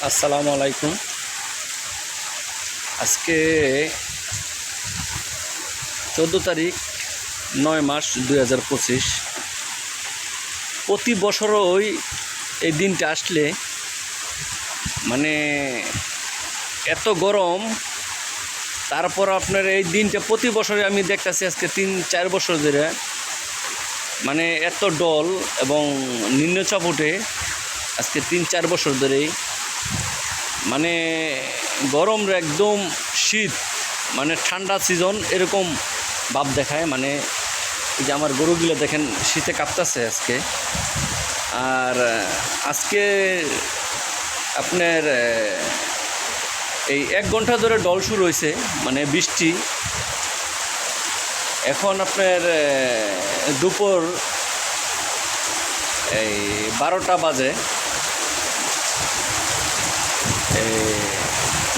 আসসালামু আলাইকুম। আজকে 14 তারিখ 9 মাস 2025। প্রতি বছরই এই দিনটা আসলে মানে এত গরম, তারপর আপনার এই দিনটা প্রতি বছরে আমি দেখতেছি আজকে 3-4 বছর ধরে মানে এত ডল এবং নিম্নচাপ ওঠে আজকে 3-4 বছর ধরেই। মানে গরম একদম শীত, মানে ঠান্ডা সিজন এরকম ভাব দেখায়। মানে এই যে আমার গরুগুলো দেখেন শীতে কাঁপতেছে আজকে। আর আজকে আপনার এই 1 ঘন্টা ধরে ডল শুরু হয়েছে, মানে বৃষ্টি। এখন আপনার দুপুর এই 12টা বাজে।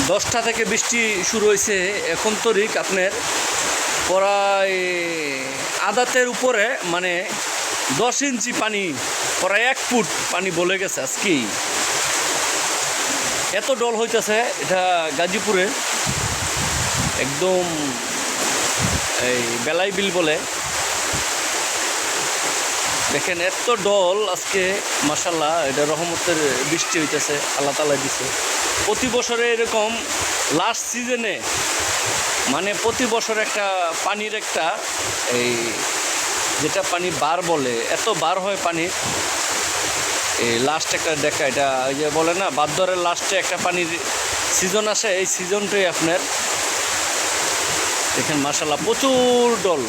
10টা থেকে বৃষ্টি শুরু হয়েছে। এখন তরিক আপনার প্রায় আদাতের উপরে, মানে 10 ইঞ্চি পানি, প্রায় 1 ফুট পানি বলে গেছে আজকেই। এত ডল হইতেছে। এটা গাজীপুরে একদম এই বেলাই বিল বলে, দেখেন এত ডল আজকে। মাশাআল্লাহ, এটা রহমতের বৃষ্টি হইতেছে, আল্লাহ তাআলা দিছে। প্রতি বছরে এরকম লাস্ট সিজনে, মানে প্রতি বছর একটা পানির একটা এই যেটা পানি বার বলে, এত বার হয় পানি। এই লাস্ট একটা দেখা, এটা ওই যে বলে না ভাদ্রের লাস্টে একটা পানির সিজন আসে, এই সিজনটাই আপনার দেখেন মাশাআল্লাহ প্রচুর ডল।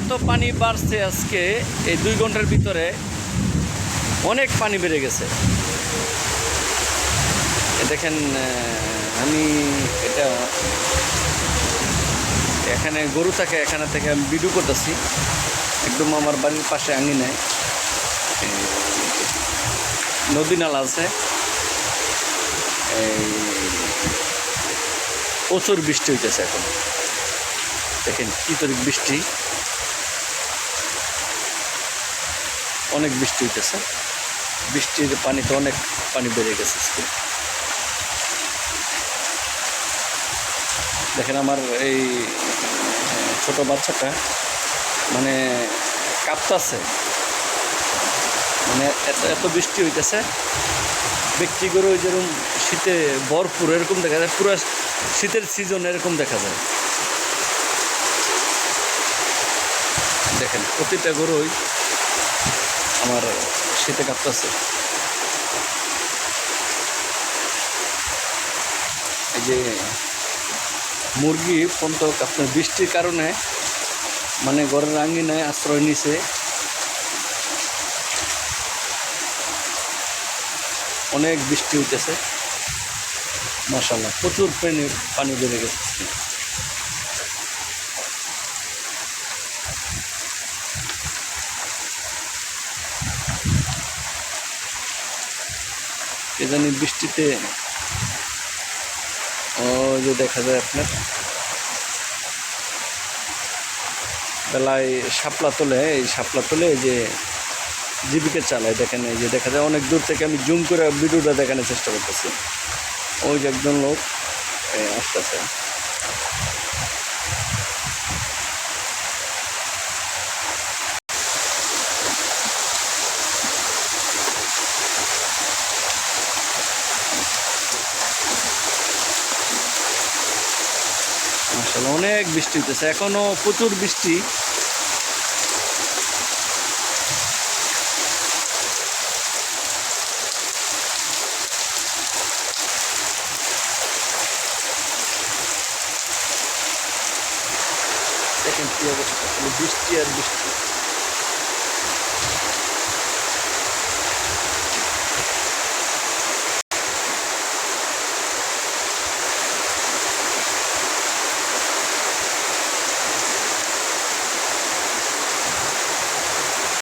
এত পানি বাড়ছে আজকে এই 2 ঘন্টার ভিতরে, অনেক পানি বেড়ে গেছে। দেখেন আমি এটা এখানে গরু থাকে, এখানে থেকে আমি ভিডিও করতেছি। একদম আমার বাড়ির পাশে আঙিনায় নদী নালা আছে। এই প্রচুর বৃষ্টি হইতেছে এখন, দেখেন কি তরিক বৃষ্টি, অনেক বৃষ্টি হইতেছে। বৃষ্টির পানিতে অনেক পানি বেড়ে গেছে আজকে। দেখেন আমার এই ছোট বাচ্চাটা মানে কাঁপতাছে, মানে এত বৃষ্টি হইতেছে। ব্যক্তি গরু যেরকম শীতে ভরপুর এরকম দেখা যায়, পুরো শীতের সিজন এরকম দেখা যায়। দেখেন প্রতিটা গরুই আমার শীতে কাঁপতেছে। এই যে মুরগি পর্যন্ত আপনার বৃষ্টির কারণে মানে ঘরের আঙিনায় আশ্রয় নিছে। অনেক বৃষ্টি হইতেছে মাশাআল্লাহ, প্রচুর পানি বেড়ে গেছে। কে জানি বৃষ্টিতে যে দেখা যায় আপনার বেলায় শাপলা তোলে, এই শাপলা তোলে যে জীবিকা চালায়। দেখেন এই যে দেখা যায় অনেক দূর থেকে, আমি জুম করে ভিডিওটা দেখানোর চেষ্টা করতেছি। ওই যে একজন লোক আসতেছে। আসলে অনেক বৃষ্টি হইতেছে, এখনো প্রচুর বৃষ্টি। দেখেন কি অবস্থা, বৃষ্টি আর বৃষ্টি।